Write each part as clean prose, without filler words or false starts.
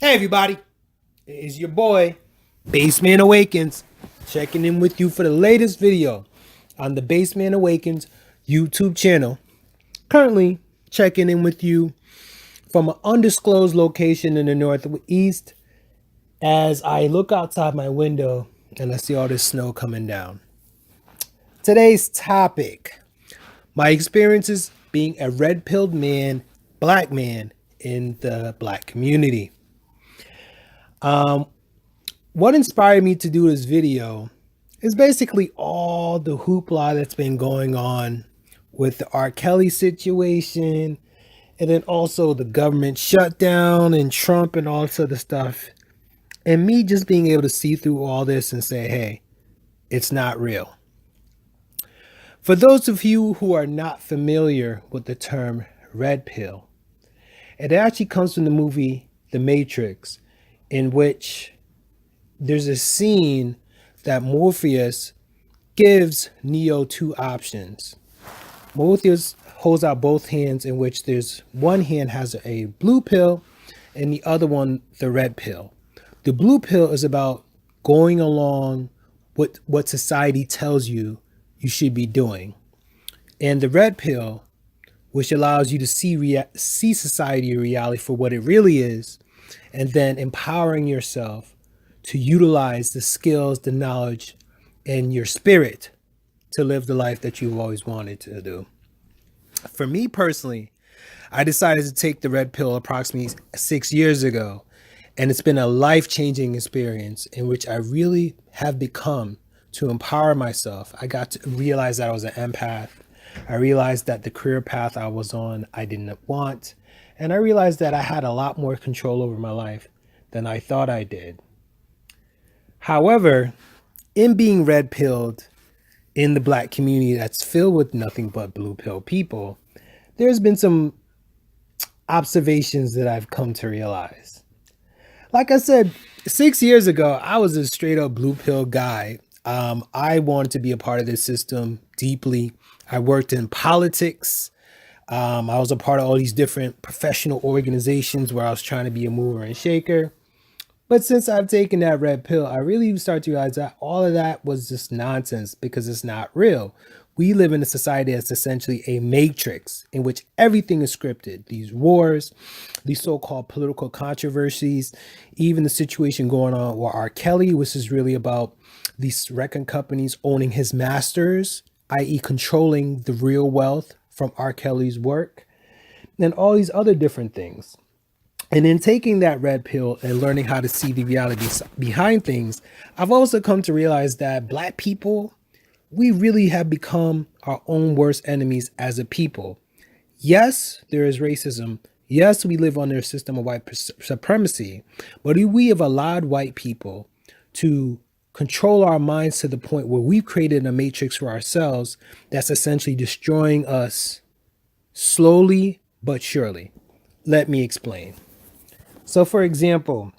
Hey everybody, it's your boy, Baseman Awakens, checking in with you for the latest video on the Baseman Awakens YouTube channel. Currently checking in with you from an undisclosed location in the Northeast as I look outside my window and I see all this snow coming down. Today's topic, my experiences being a red-pilled man, black man in the black community. What inspired me to do this video is basically all the hoopla that's been going on with the R. Kelly situation, and then also the government shutdown and Trump and all this other stuff. And me just being able to see through all this and say, hey, it's not real. For those of you who are not familiar with the term red pill, it actually comes from the movie The Matrix, in which there's a scene that Morpheus gives Neo two options. Morpheus holds out both hands, in which there's one hand has a blue pill and the other one the red pill. The blue pill is about going along with what society tells you you should be doing. And the red pill, which allows you to see society or reality for what it really is, and then empowering yourself to utilize the skills, the knowledge, and your spirit to live the life that you've always wanted to do. For me personally, I decided to take the red pill approximately 6 years ago, and it's been a life-changing experience in which I really have become to empower myself. I got to realize that I was an empath. I realized that the career path I was on, I didn't want. And I realized that I had a lot more control over my life than I thought I did. However, in being red pilled in the black community that's filled with nothing but blue pill people, there's been some observations that I've come to realize. Like I said, 6 years ago, I was a straight up blue pill guy. I wanted to be a part of this system deeply. I worked in politics. I was a part of all these different professional organizations where I was trying to be a mover and shaker. But since I've taken that red pill, I really start to realize that all of that was just nonsense because it's not real. We live in a society that's essentially a matrix in which everything is scripted. These wars, these so-called political controversies, even the situation going on with R. Kelly, which is really about these record companies owning his masters, i.e. controlling the real wealth from R. Kelly's work, and all these other different things. And in taking that red pill and learning how to see the reality behind things, I've also come to realize that black people, we really have become our own worst enemies as a people. Yes, there is racism. Yes, we live under a system of white supremacy, but we have allowed white people to control our minds to the point where we've created a matrix for ourselves that's essentially destroying us slowly but surely. Let me explain. So, for example,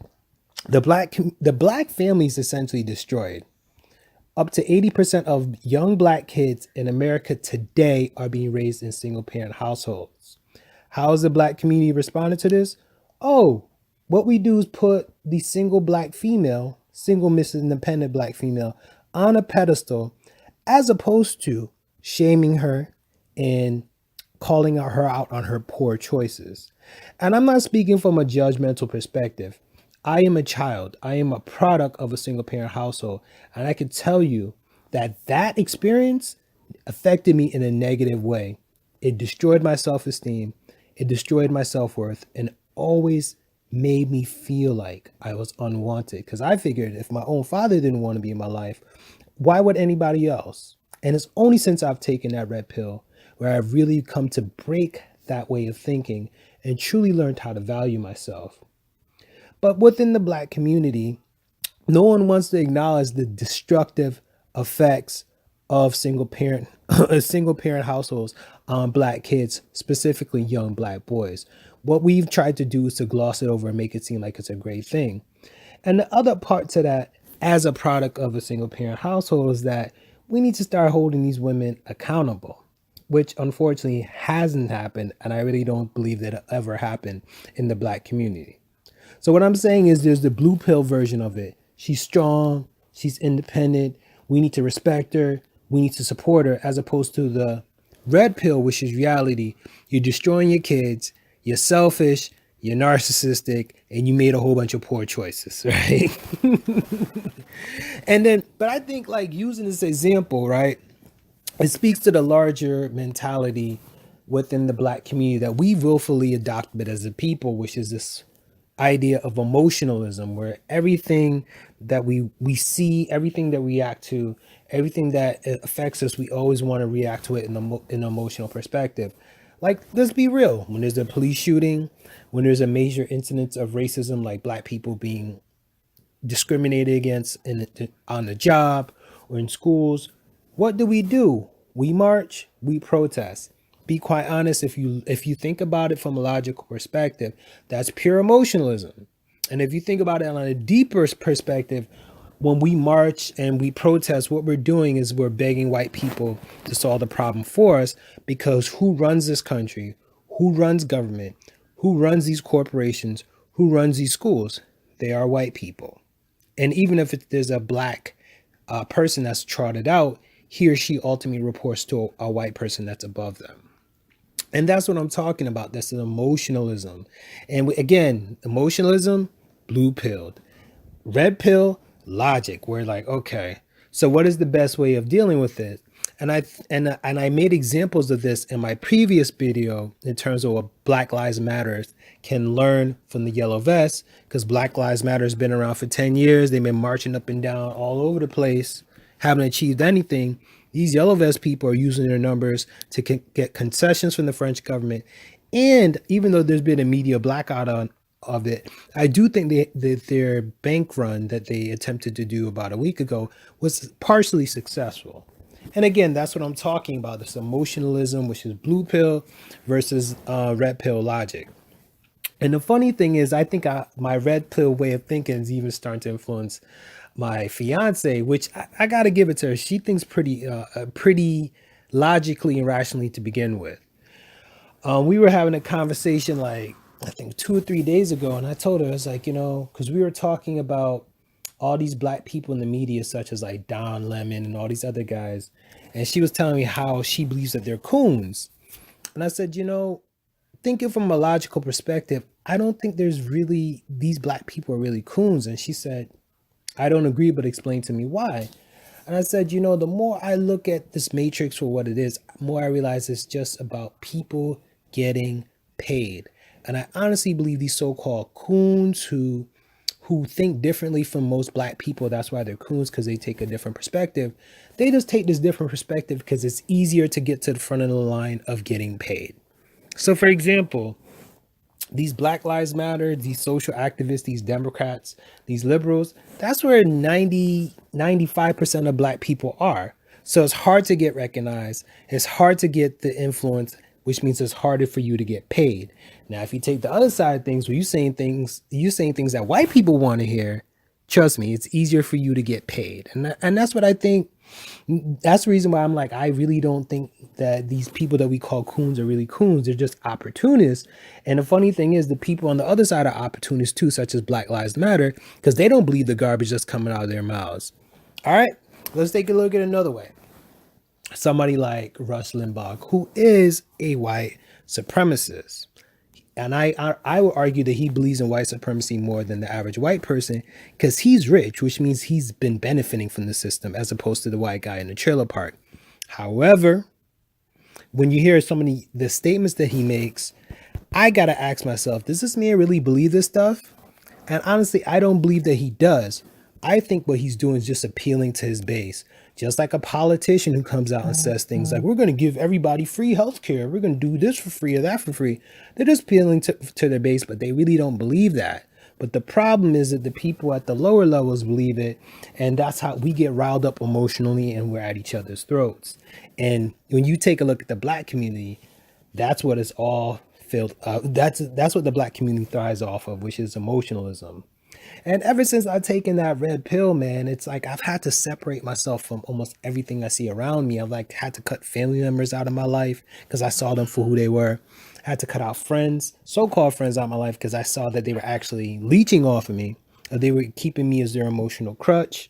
the black family is essentially destroyed. Up to 80% of young black kids in America today are being raised in single parent households. How has the black community responded to this? Oh, what we do is put the single black female, single Mrs. Independent black female on a pedestal, as opposed to shaming her and calling her out on her poor choices. And I'm not speaking from a judgmental perspective. I am a child. I am a product of a single parent household. And I can tell you that that experience affected me in a negative way. It destroyed my self-esteem. It destroyed my self-worth, and always made me feel like I was unwanted. Because I figured if my own father didn't want to be in my life, why would anybody else? And it's only since I've taken that red pill where I've really come to break that way of thinking and truly learned how to value myself. But within the black community, no one wants to acknowledge the destructive effects of single parent households on black kids, specifically young black boys. What we've tried to do is to gloss it over and make it seem like it's a great thing. And the other part to that, as a product of a single parent household, is that we need to start holding these women accountable, which unfortunately hasn't happened. And I really don't believe that it'll ever happen in the black community. So what I'm saying is there's the blue pill version of it. She's strong, she's independent, we need to respect her, we need to support her, as opposed to the red pill, which is reality. You're destroying your kids, you're selfish, you're narcissistic, and you made a whole bunch of poor choices, right? And then, but I think like using this example, right? It speaks to the larger mentality within the black community that we willfully adopted as a people, which is this idea of emotionalism, where everything that we see, everything that we react to, everything that affects us, we always want to react to it in an emotional perspective. Like, let's be real. When there's a police shooting, when there's a major incident of racism, like black people being discriminated against on the job or in schools, what do? We march, we protest. Be quite honest, if you think about it from a logical perspective, that's pure emotionalism. And if you think about it on a deeper perspective, when we march and we protest, what we're doing is we're begging white people to solve the problem for us, because who runs this country? Who runs government? Who runs these corporations? Who runs these schools? They are white people. And even if there's a black person that's trotted out, he or she ultimately reports to a white person that's above them. And that's what I'm talking about. That's an emotionalism. And again, emotionalism, blue pilled. Red pill, logic. We're like, okay, so what is the best way of dealing with it? And I made examples of this in my previous video in terms of what Black Lives Matter can learn from the yellow vest, because Black Lives Matter has been around for 10 years. They've been marching up and down all over the place, haven't achieved anything. These yellow vest people are using their numbers to get concessions from the French government. And even though there's been a media blackout of it, I do think that their bank run that they attempted to do about a week ago was partially successful. And again, that's what I'm talking about, this emotionalism, which is blue pill versus red pill logic. And the funny thing is, I think my red pill way of thinking is even starting to influence my fiance, which I got to give it to her. She thinks pretty logically and rationally to begin with. We were having a conversation like I think 2 or 3 days ago, and I told her, I was like, because we were talking about all these black people in the media, such as like Don Lemon and all these other guys, and she was telling me how she believes that they're coons. And I said, thinking from a logical perspective, I don't think there's really, these black people are really coons. And she said, I don't agree, but explain to me why. And I said, the more I look at this matrix for what it is, the more I realize it's just about people getting paid. And I honestly believe these so-called coons who think differently from most black people, that's why they're coons, because they take a different perspective. They just take this different perspective because it's easier to get to the front of the line of getting paid. So for example, these Black Lives Matter, these social activists, these Democrats, these liberals, that's where 95% of black people are. So it's hard to get recognized. It's hard to get the influence, which means it's harder for you to get paid. Now, if you take the other side of things, where you're saying things that white people want to hear, trust me, it's easier for you to get paid. And that's what I think. That's the reason why I'm like, I really don't think that these people that we call coons are really coons. They're just opportunists. And the funny thing is, the people on the other side are opportunists too, such as Black Lives Matter, because they don't believe the garbage that's coming out of their mouths. All right, let's take a look at another way. Somebody like Rush Limbaugh, who is a white supremacist. And I would argue that he believes in white supremacy more than the average white person, because he's rich, which means he's been benefiting from the system as opposed to the white guy in the trailer park. However, when you hear some of the statements that he makes, I got to ask myself, does this man really believe this stuff? And honestly, I don't believe that he does. I think what he's doing is just appealing to his base. Just like a politician who comes out and says things like, we're going to give everybody free health care. We're going to do this for free or that for free. They're just appealing to their base, but they really don't believe that. But the problem is that the people at the lower levels believe it. And that's how we get riled up emotionally, and we're at each other's throats. And when you take a look at the black community, that's what it's all filled. That's what the black community thrives off of, which is emotionalism. And ever since I've taken that red pill, man, it's like I've had to separate myself from almost everything I see around me. I've like had to cut family members out of my life because I saw them for who they were. I had to cut out friends, so-called friends out of my life because I saw that they were actually leeching off of me. Or they were keeping me as their emotional crutch.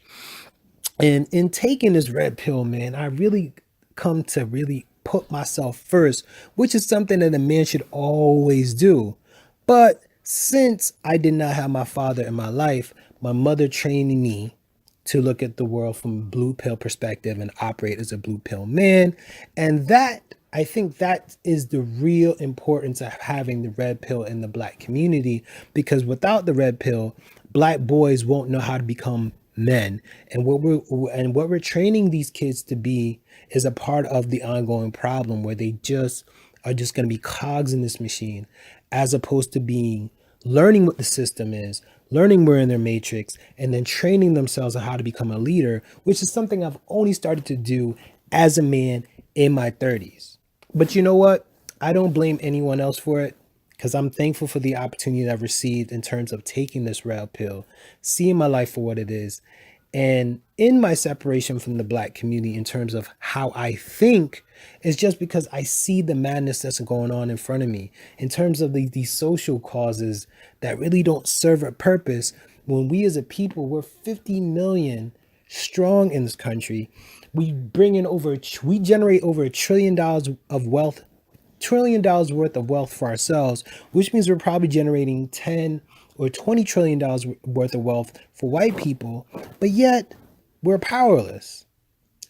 And in taking this red pill, man, I really come to really put myself first, which is something that a man should always do. But since I did not have my father in my life, my mother trained me to look at the world from a blue pill perspective and operate as a blue pill man. And that, I think that is the real importance of having the red pill in the black community, because without the red pill, black boys won't know how to become men. And what we're training these kids to be is a part of the ongoing problem where they just are just going to be cogs in this machine, as opposed to being learning what the system is, learning where in their matrix, and then training themselves on how to become a leader, which is something I've only started to do as a man in my 30s. But you know what? I don't blame anyone else for it, because I'm thankful for the opportunity that I've received in terms of taking this red pill, seeing my life for what it is, and in my separation from the black community in terms of how I think, is just because I see the madness that's going on in front of me in terms of these social causes that really don't serve a purpose. When we as a people, we're 50 million strong in this country. We generate over $1 trillion of wealth, $1 trillion worth of wealth for ourselves, which means we're probably generating 10 or $20 trillion worth of wealth for white people, but yet we're powerless.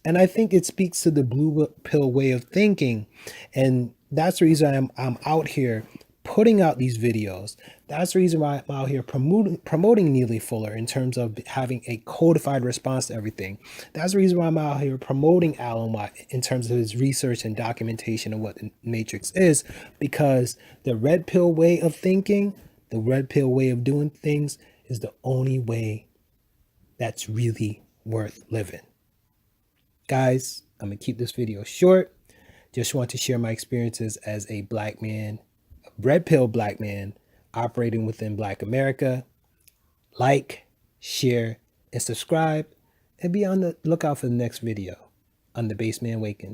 And I think it speaks to the blue pill way of thinking. And that's the reason I'm out here putting out these videos. That's the reason why I'm out here promoting Neely Fuller in terms of having a codified response to everything. That's the reason why I'm out here promoting Alan Watt in terms of his research and documentation of what the Matrix is, because the red pill way of thinking, the red pill way of doing things is the only way that's really worth living. Guys, I'm going to keep this video short. Just want to share my experiences as a black man, a red pill black man operating within Black America. Like, share, and subscribe, and be on the lookout for the next video on The Baseman Awakens.